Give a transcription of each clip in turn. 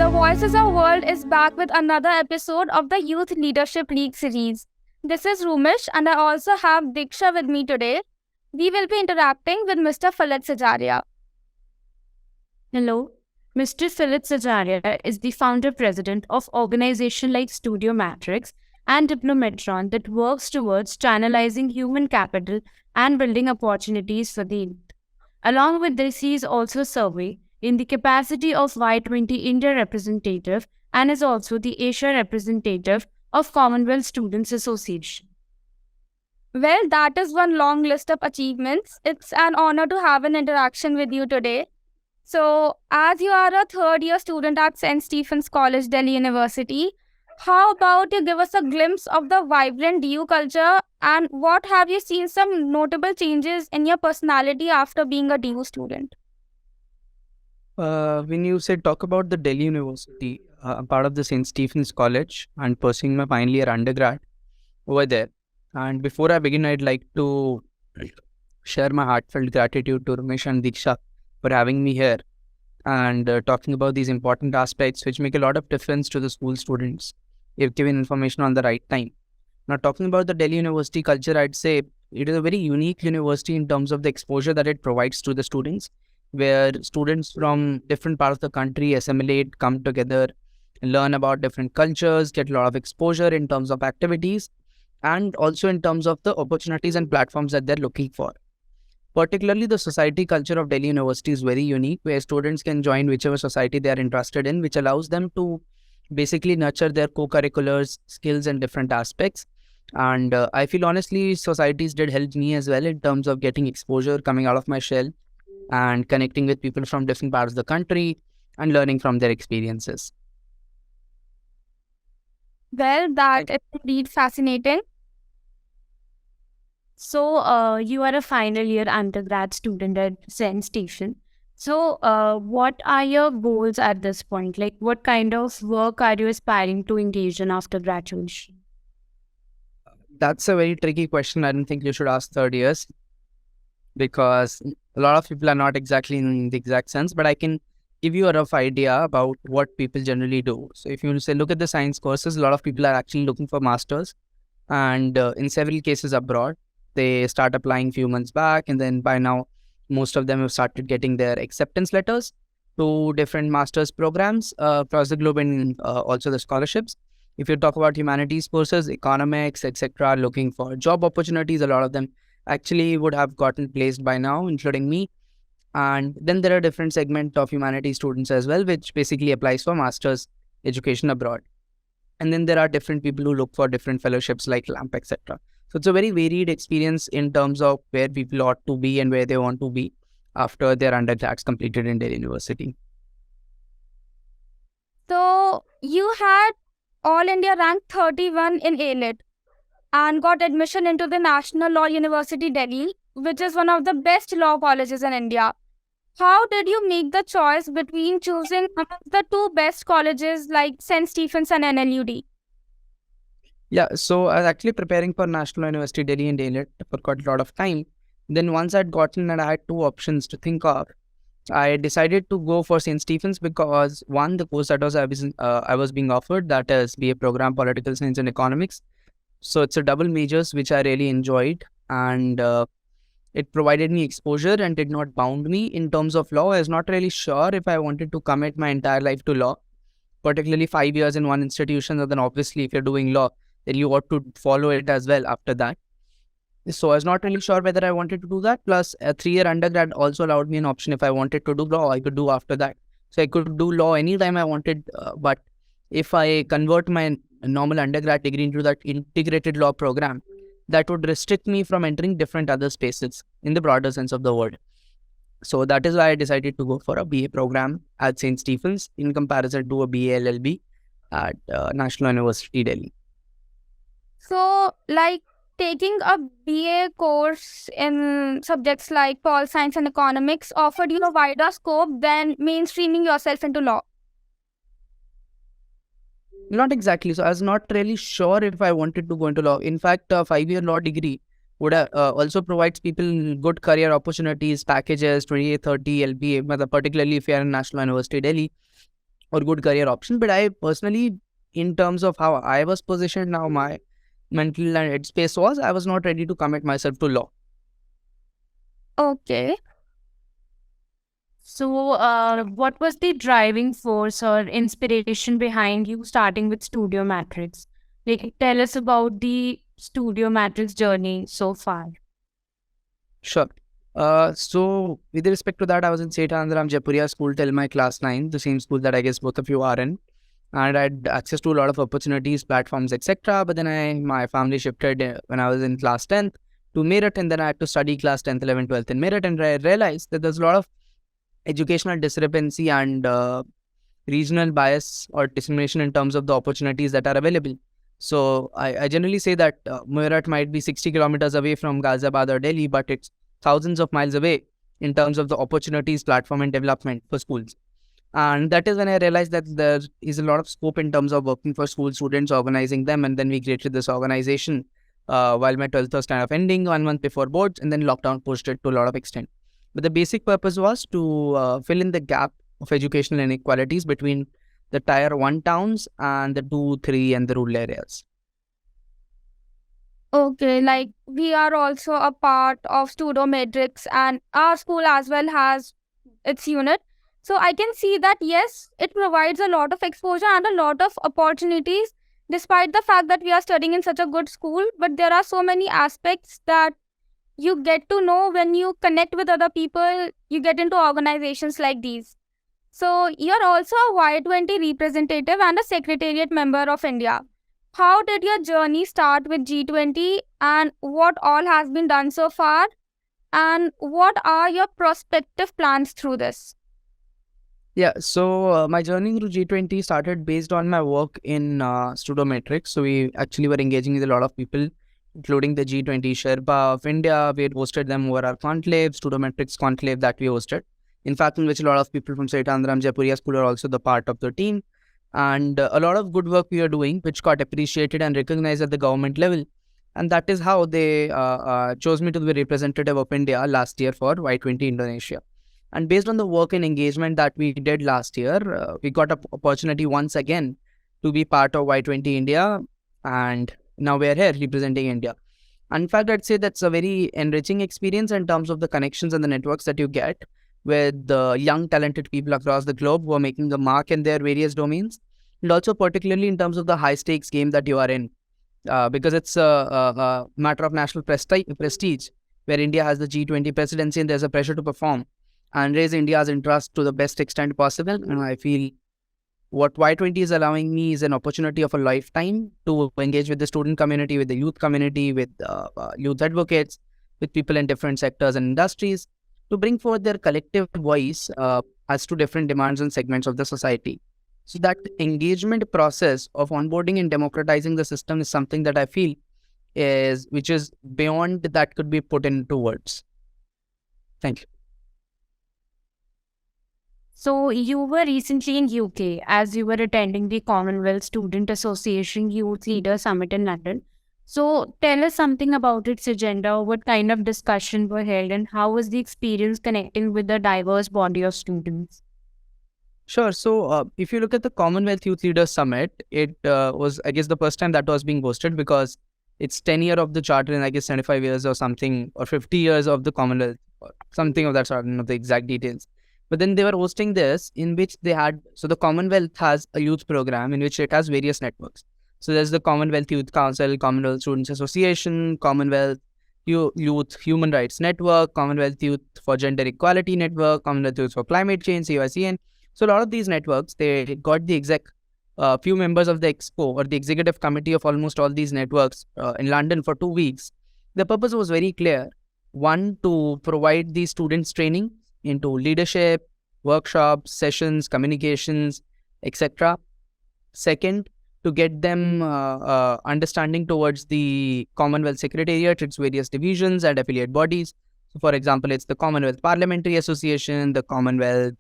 The Voices of World is back with another episode of the Youth Leadership League series. This is Rumish and I also have Diksha with me today. We will be interacting with Mr. Falit Sijaria. Hello. Mr. Falit Sijaria is the founder-president of organization like StudoMatrix and Diplomatron that works towards channelizing human capital and building opportunities for the youth. Along with this, he is also serving in the capacity of Y20 India Representative and is also the Asia Representative of Commonwealth Students Association. Well, that is one long list of achievements. It's an honor to have an interaction with you today. So, as you are a third-year student at St. Stephen's College, Delhi University, how about you give us a glimpse of the vibrant DU culture and what have you seen some notable changes in your personality after being a DU student? When you said talk about the Delhi University, I'm part of the St. Stephen's College and pursuing my final year undergrad over there. And before I begin, I'd like to share my heartfelt gratitude to Ramesh and Diksha for having me here and talking about these important aspects which make a lot of difference to the school students if given information on the right time. Now, talking about the Delhi University culture, I'd say it is a very unique university in terms of the exposure that it provides to the students, where students from different parts of the country assimilate, come together, learn about different cultures, get a lot of exposure in terms of activities, and also in terms of the opportunities and platforms that they're looking for. Particularly, the society culture of Delhi University is very unique, where students can join whichever society they are interested in, which allows them to basically nurture their co-curriculars, skills, and different aspects. And I feel honestly, societies did help me as well in terms of getting exposure, coming out of my shell, and connecting with people from different parts of the country and learning from their experiences. Well, that is indeed fascinating. So, you are a final year undergrad student at St. Stephen. So, what are your goals at this point? Like, what kind of work are you aspiring to engage in after graduation? That's a very tricky question. I don't think you should ask third years because a lot of people are not exactly in the exact sense, but I can give you a rough idea about what people generally do. So if you say look at the science courses, a lot of people are actually looking for masters, and in several cases abroad. They start applying few months back, and then by now most of them have started getting their acceptance letters to different masters programs across the globe, and also the scholarships. If you talk about humanities courses, economics, etc., looking for job opportunities, a lot of them actually would have gotten placed by now, including me. And then there are different segment of humanities students as well, which basically applies for masters education abroad. And then there are different people who look for different fellowships like LAMP, etc. So it's a very varied experience in terms of where people ought to be and where they want to be after their undergrads completed in Delhi University. So, you had All India rank 31 in A-Lit and got admission into the National Law University Delhi, which is one of the best law colleges in India. How did you make the choice between choosing among the two best colleges like St. Stephen's and NLUD? Yeah, so I was actually preparing for National University Delhi and DLET for quite a lot of time. Then once I'd gotten and I had two options to think of, I decided to go for St. Stephen's because one, the course that I was being offered, that is BA program Political Science and Economics. So it's a double majors which I really enjoyed, and it provided me exposure and did not bound me in terms of law. I was not really sure if I wanted to commit my entire life to law, particularly 5 years in one institution. And then obviously if you're doing law, then you ought to follow it as well after that. So I was not really sure whether I wanted to do that. Plus, a 3-year undergrad also allowed me an option. If I wanted to do law, I could do after that. So I could do law anytime I wanted. But if I convert my normal undergrad degree into that integrated law program, that would restrict me from entering different other spaces in the broader sense of the word. So that is why I decided to go for a BA program at St. Stephen's in comparison to a BA LLB at National University Delhi. So, like taking a BA course in subjects like pol science and economics offered you a wider scope than mainstreaming yourself into law. Not exactly. So I was not really sure if I wanted to go into law. In fact, a 5-year law degree would also provides people good career opportunities, packages, 28, 30 LPA, particularly if you are in National University Delhi. or good career option. But I personally, in terms of how I was positioned, now my mental and headspace was, I was not ready to commit myself to law. Okay. So, what was the driving force or inspiration behind you starting with StudoMatrix? Like, tell us about the StudoMatrix journey so far. Sure. So with respect to that, I was in State Andhram Jaipuriya school till my class 9, the same school that I guess both of you are in. And I had access to a lot of opportunities, platforms, etc. But then my family shifted when I was in class 10th to Meerut, and then I had to study class 10th, 11th, 12th in Meerut, and I realized that there's a lot of educational discrepancy and regional bias or discrimination in terms of the opportunities that are available. So I generally say that Meerut might be 60 kilometers away from Ghaziabad or Delhi, but it's thousands of miles away in terms of the opportunities, platform, and development for schools. And that is when I realized that there is a lot of scope in terms of working for school students, organizing them. And then we created this organization while my 12th was kind of ending 1 month before boards, and then lockdown pushed it to a lot of extent. But the basic purpose was to fill in the gap of educational inequalities between the tier 1 towns and the 2, 3 and the rural areas. Okay, like we are also a part of StudoMatrix, and our school as well has its unit. So I can see that yes, it provides a lot of exposure and a lot of opportunities, despite the fact that we are studying in such a good school. But there are so many aspects that you get to know when you connect with other people, you get into organizations like these. So you're also a Y20 representative and a secretariat member of India. How did your journey start with G20, and what all has been done so far? And what are your prospective plans through this? Yeah, so my journey through G20 started based on my work in StudoMatrix. So we actually were engaging with a lot of people, including the G20 Sherpa of India. We had hosted them over our conclave, StudoMatrix conclave that we hosted. In fact, in which a lot of people from State Andhram Jaipuriya school are also the part of the team. And a lot of good work we are doing, which got appreciated and recognized at the government level. And that is how they chose me to be representative of India last year for Y20 Indonesia. And based on the work and engagement that we did last year, we got an opportunity once again to be part of Y20 India. And now we're here representing India. And in fact, I'd say that's a very enriching experience in terms of the connections and the networks that you get with the young, talented people across the globe who are making a mark in their various domains. And also particularly in terms of the high stakes game that you are in. Because it's a matter of national prestige, where India has the G20 presidency and there's a pressure to perform and raise India's interest to the best extent possible. And I feel what Y20 is allowing me is an opportunity of a lifetime to engage with the student community, with the youth community, with youth advocates, with people in different sectors and industries, to bring forth their collective voice as to different demands and segments of the society. So that engagement process of onboarding and democratizing the system is something that I feel which is beyond that could be put into words. Thank you. So, you were recently in UK as you were attending the Commonwealth Student Association Youth Leader Summit in London. So, tell us something about its agenda, what kind of discussion were held, and how was the experience connecting with the diverse body of students? Sure. So if you look at the Commonwealth Youth Leaders Summit, it was, I guess, the first time that was being hosted because it's 10 years of the charter and I guess 75 years or something, or 50 years of the Commonwealth, or something of that sort. I don't know the exact details. But then they were hosting this in which they had, so the Commonwealth has a youth program in which it has various networks. So there's the Commonwealth Youth Council, Commonwealth Students Association, Commonwealth Youth Human Rights Network, Commonwealth Youth for Gender Equality Network, Commonwealth Youth for Climate Change, CYCN. So a lot of these networks, they got the few members of the expo or the executive committee of almost all these networks in London for 2 weeks. The purpose was very clear. One, to provide these students training into leadership, workshops, sessions, communications, etc. Second, to get them understanding towards the Commonwealth Secretariat, its various divisions and affiliate bodies. So for example, it's the Commonwealth Parliamentary Association, the Commonwealth,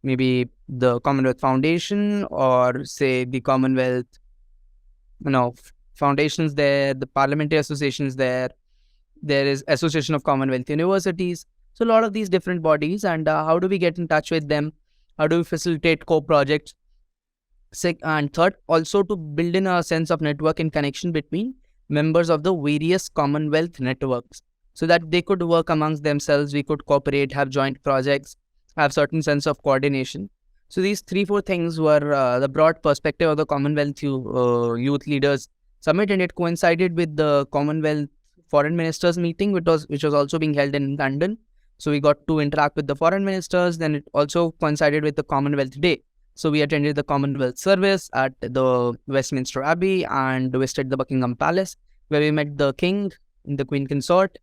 maybe the Commonwealth Foundation, or say the Commonwealth, foundations there, the Parliamentary Associations there. There is Association of Commonwealth Universities. So a lot of these different bodies, and how do we get in touch with them? How do we facilitate co-projects? And third, also to build in a sense of network and connection between members of the various Commonwealth networks so that they could work amongst themselves, we could cooperate, have joint projects, have certain sense of coordination. So these 3-4 things were the broad perspective of the Commonwealth Youth Leaders Summit, and it coincided with the Commonwealth Foreign Ministers meeting, which was also being held in London. So we got to interact with the foreign ministers. Then it also coincided with the Commonwealth Day. So we attended the Commonwealth service at the Westminster Abbey and visited the Buckingham Palace, where we met the King, the Queen Consort,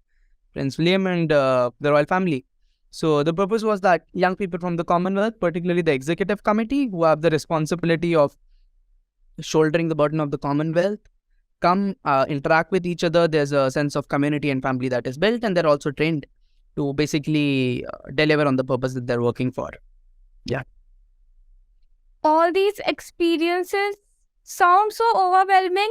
Prince William, and the royal family. So the purpose was that young people from the Commonwealth, particularly the executive committee, who have the responsibility of shouldering the burden of the Commonwealth, come interact with each other. There's a sense of community and family that is built, and they're also trained to basically deliver on the purpose that they're working for. Yeah. All these experiences sound so overwhelming,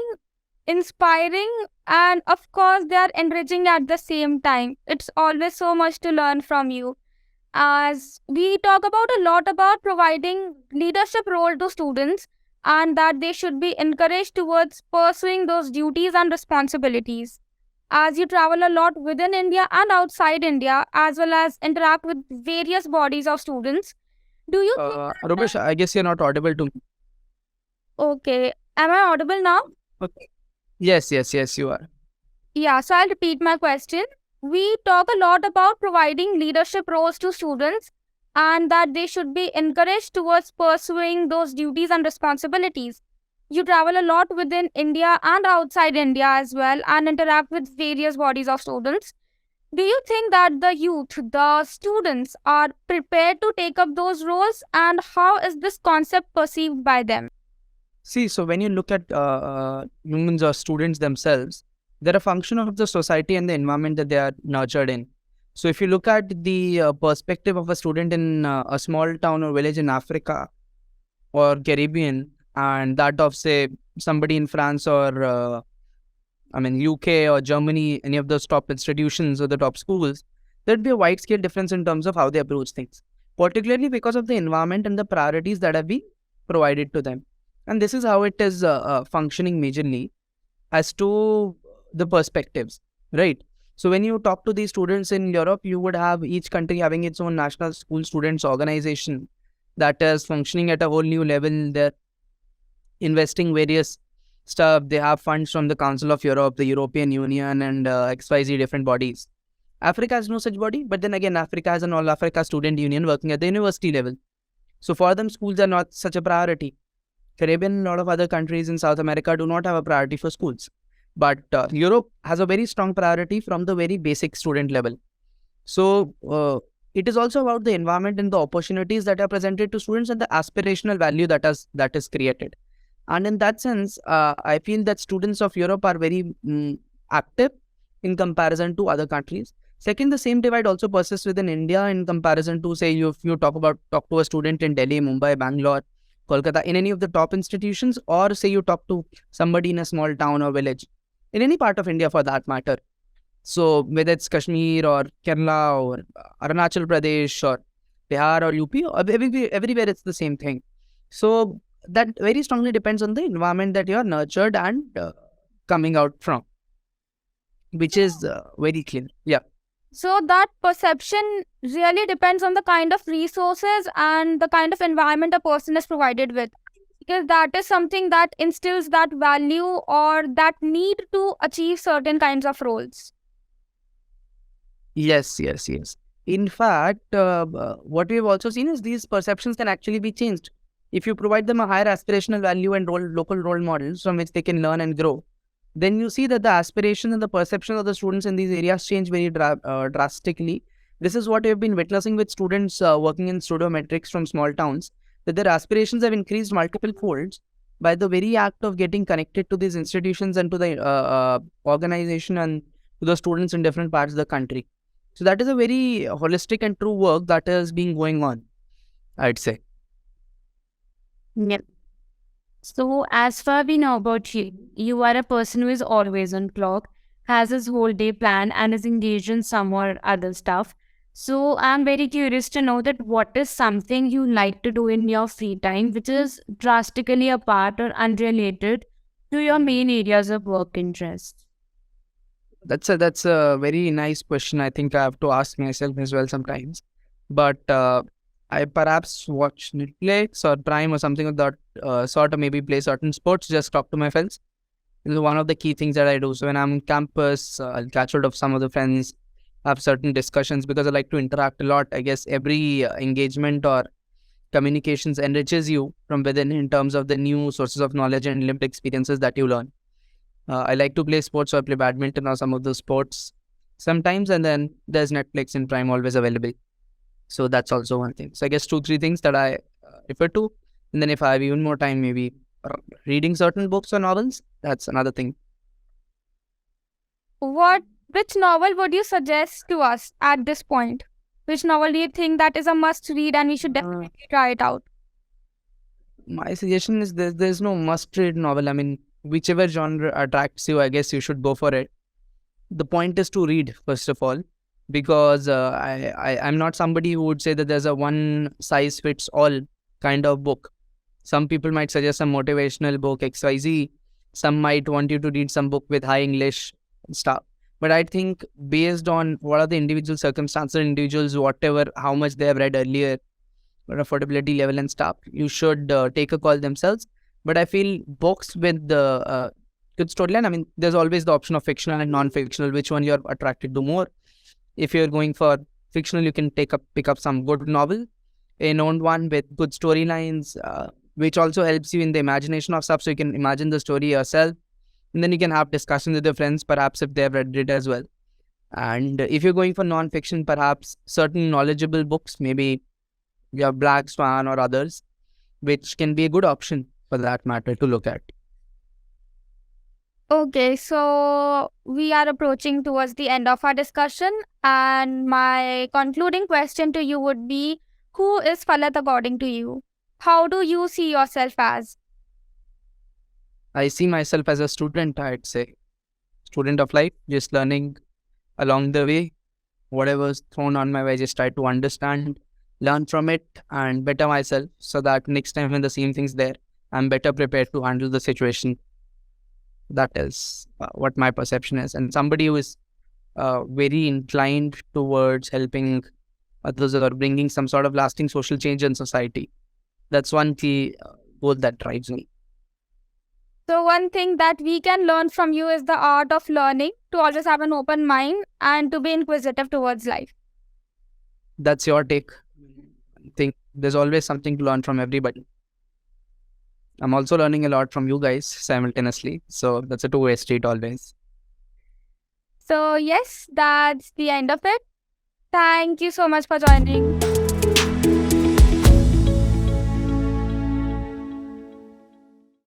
inspiring, and of course, they are enriching at the same time. It's always so much to learn from you. As we talk about a lot about providing leadership role to students and that they should be encouraged towards pursuing those duties and responsibilities. As you travel a lot within India and outside India, as well as interact with various bodies of students, do you Rupesh, I guess you're not audible to me. Okay, am I audible now? Okay. Yes, you are. Yeah, so I'll repeat my question. We talk a lot about providing leadership roles to students and that they should be encouraged towards pursuing those duties and responsibilities. You travel a lot within India and outside India as well and interact with various bodies of students. Do you think that the youth, the students, are prepared to take up those roles, and how is this concept perceived by them? See, so when you look at humans or students themselves, they're a function of the society and the environment that they are nurtured in. So if you look at the perspective of a student in a small town or village in Africa or Caribbean, and that of, say, somebody in France or UK or Germany, any of those top institutions or the top schools, there'd be a wide scale difference in terms of how they approach things, particularly because of the environment and the priorities that have been provided to them. And this is how it is functioning majorly as to the perspectives, right? So when you talk to these students in Europe, you would have each country having its own national school students organization that is functioning at a whole new level. They're investing various stuff. They have funds from the Council of Europe, the European Union, and XYZ different bodies. Africa has no such body, but then again, Africa has an All Africa Student Union working at the university level. So for them, schools are not such a priority. Caribbean and a lot of other countries in South America do not have a priority for schools. But Europe has a very strong priority from the very basic student level. So it is also about the environment and the opportunities that are presented to students and the aspirational value that is created. And in that sense, I feel that students of Europe are very active in comparison to other countries. Second, the same divide also persists within India in comparison to, say, if you talk to a student in Delhi, Mumbai, Bangalore, Kolkata, in any of the top institutions, or say you talk to somebody in a small town or village, in any part of India for that matter. So whether it's Kashmir or Kerala or Arunachal Pradesh or Bihar or UP, or everywhere it's the same thing. So that very strongly depends on the environment that you are nurtured and coming out from, which is very clear. Yeah. So that perception really depends on the kind of resources and the kind of environment a person is provided with. Because that is something that instills that value or that need to achieve certain kinds of roles. Yes. In fact, what we've also seen is these perceptions can actually be changed. If you provide them a higher aspirational value and local role models from which they can learn and grow, then you see that the aspirations and the perception of the students in these areas change very drastically. This is what we have been witnessing with students working in StudoMatrix from small towns, that their aspirations have increased multiple folds by the very act of getting connected to these institutions and to the organization and to the students in different parts of the country. So that is a very holistic and true work that is being going on, I'd say. Yep. So as far we know about you, you are a person who is always on clock, has his whole day planned and is engaged in some or other stuff. So I'm very curious to know that what is something you like to do in your free time, which is drastically apart or unrelated to your main areas of work interest. That's a very nice question. I think I have to ask myself as well sometimes. But I perhaps watch Netflix or Prime or something of that sort, or maybe play certain sports. Just talk to my friends. This is one of the key things that I do. So when I'm on campus, I'll catch hold of some of the friends, have certain discussions because I like to interact a lot. I guess every engagement or communications enriches you from within in terms of the new sources of knowledge and lived experiences that you learn. I like to play sports, so I play badminton or some of those sports sometimes, and then there's Netflix and Prime always available. So that's also one thing. So I guess two, three things that I refer to. And then if I have even more time, maybe reading certain books or novels, that's another thing. Which novel would you suggest to us at this point? Which novel do you think that is a must read and we should definitely try it out? My suggestion is there's no must read novel. I mean, whichever genre attracts you, I guess you should go for it. The point is to read, first of all, because I'm not somebody who would say that there's a one size fits all kind of book. Some people might suggest a motivational book, XYZ. Some might want you to read some book with high English and stuff. But I think based on what are the individual circumstances, individuals, whatever, how much they have read earlier, or affordability level and stuff, you should take a call themselves. But I feel books with the good storyline, I mean, there's always the option of fictional and non-fictional, which one you're attracted to more. If you're going for fictional, you can pick up some good novel, a known one with good storylines, which also helps you in the imagination of stuff, so you can imagine the story yourself. And then you can have discussions with your friends, perhaps if they've read it as well. And if you're going for non-fiction, perhaps certain knowledgeable books, maybe you have Black Swan or others, which can be a good option for that matter to look at. Okay, so we are approaching towards the end of our discussion, and my concluding question to you would be, who is Falat according to you? How do you see yourself as? I see myself as a student, I'd say. Student of life, just learning along the way. Whatever's thrown on my way, just try to understand, learn from it, and better myself so that next time when the same thing's there, I'm better prepared to handle the situation. That is what my perception is. And somebody who is very inclined towards helping others or bringing some sort of lasting social change in society. That's one key goal that drives me. So one thing that we can learn from you is the art of learning, to always have an open mind and to be inquisitive towards life. That's your take. I think there's always something to learn from everybody. I'm also learning a lot from you guys simultaneously. So that's a two-way street always. So yes, that's the end of it. Thank you so much for joining.